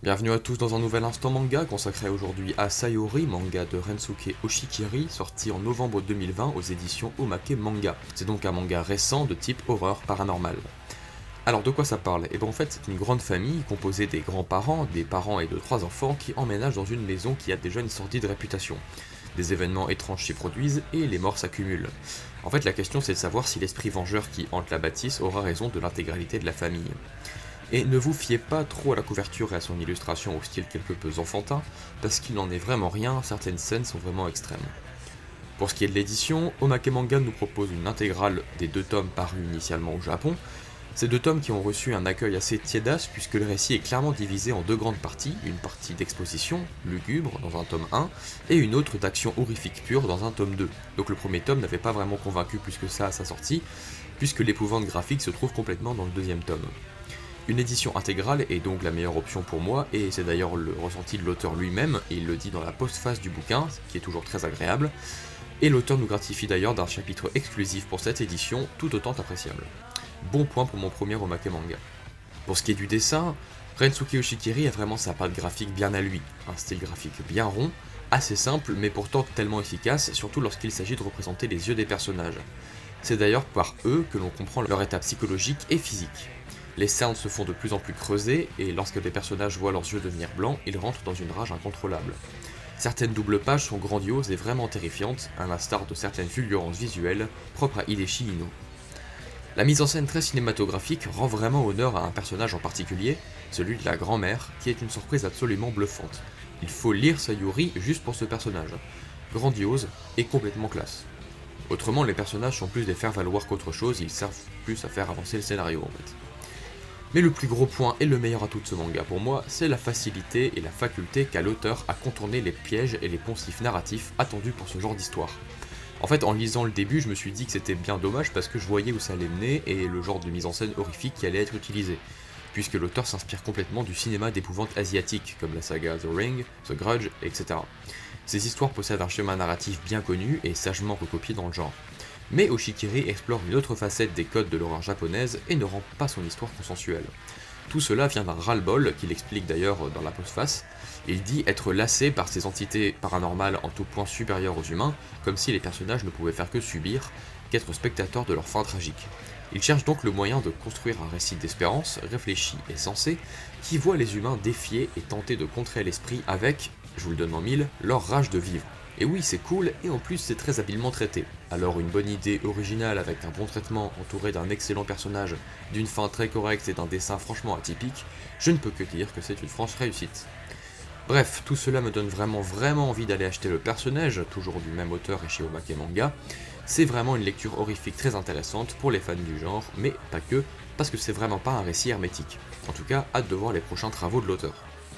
Bienvenue à tous dans un nouvel instant manga consacré aujourd'hui à Sayori, manga de Rensuke Oshikiri, sorti en novembre 2020 aux éditions Omake Manga. C'est donc un manga récent de type horreur paranormale. Alors de quoi ça parle? Et bien en fait c'est une grande famille composée des grands-parents, des parents et de trois enfants qui emménagent dans une maison qui a déjà une sordide réputation. Des événements étranges s'y produisent et les morts s'accumulent. En fait la question c'est de savoir si l'esprit vengeur qui hante la bâtisse aura raison de l'intégralité de la famille. Et ne vous fiez pas trop à la couverture et à son illustration au style quelque peu enfantin, parce qu'il n'en est vraiment rien, certaines scènes sont vraiment extrêmes. Pour ce qui est de l'édition, Omake Manga nous propose une intégrale des deux tomes parus initialement au Japon. Ces deux tomes qui ont reçu un accueil assez tiédasse puisque le récit est clairement divisé en deux grandes parties, une partie d'exposition, lugubre, dans un tome 1, et une autre d'action horrifique pure dans un tome 2. Donc le premier tome n'avait pas vraiment convaincu plus que ça à sa sortie, puisque l'épouvante graphique se trouve complètement dans le deuxième tome. Une édition intégrale est donc la meilleure option pour moi, et c'est d'ailleurs le ressenti de l'auteur lui-même, et il le dit dans la postface du bouquin, ce qui est toujours très agréable, et l'auteur nous gratifie d'ailleurs d'un chapitre exclusif pour cette édition, tout autant appréciable. Bon point pour mon premier Omake Manga. Pour ce qui est du dessin, Rensuke Oshikiri a vraiment sa patte graphique bien à lui, un style graphique bien rond, assez simple mais pourtant tellement efficace, surtout lorsqu'il s'agit de représenter les yeux des personnages. C'est d'ailleurs par eux que l'on comprend leur état psychologique et physique. Les cernes se font de plus en plus creusées, et lorsque les personnages voient leurs yeux devenir blancs, ils rentrent dans une rage incontrôlable. Certaines doubles pages sont grandioses et vraiment terrifiantes, à l'instar de certaines fulgurances visuelles propres à Hideshi Ino. La mise en scène très cinématographique rend vraiment honneur à un personnage en particulier, celui de la grand-mère, qui est une surprise absolument bluffante. Il faut lire Sayori juste pour ce personnage. Grandiose et complètement classe. Autrement, les personnages sont plus des faire-valoir qu'autre chose, ils servent plus à faire avancer le scénario en fait. Mais le plus gros point et le meilleur atout de ce manga pour moi, c'est la facilité et la faculté qu'a l'auteur à contourner les pièges et les poncifs narratifs attendus pour ce genre d'histoire. En fait, en lisant le début, je me suis dit que c'était bien dommage parce que je voyais où ça allait mener et le genre de mise en scène horrifique qui allait être utilisé, puisque l'auteur s'inspire complètement du cinéma d'épouvante asiatique, comme la saga The Ring, The Grudge, etc. Ces histoires possèdent un schéma narratif bien connu et sagement recopié dans le genre. Mais Oshikiri explore une autre facette des codes de l'horreur japonaise et ne rend pas son histoire consensuelle. Tout cela vient d'un ras-le-bol, qu'il explique d'ailleurs dans la postface. Il dit être lassé par ces entités paranormales en tout point supérieures aux humains, comme si les personnages ne pouvaient faire que subir, qu'être spectateurs de leur fin tragique. Il cherche donc le moyen de construire un récit d'espérance, réfléchi et sensé, qui voit les humains défier et tenter de contrer l'esprit avec, je vous le donne en mille, leur rage de vivre. Et oui, c'est cool, et en plus c'est très habilement traité. Alors une bonne idée originale avec un bon traitement entouré d'un excellent personnage, d'une fin très correcte et d'un dessin franchement atypique, je ne peux que dire que c'est une franche réussite. Bref, tout cela me donne vraiment envie d'aller acheter le personnage, toujours du même auteur et chez Omake Manga. C'est vraiment une lecture horrifique très intéressante pour les fans du genre, mais pas que, parce que c'est vraiment pas un récit hermétique. En tout cas, hâte de voir les prochains travaux de l'auteur.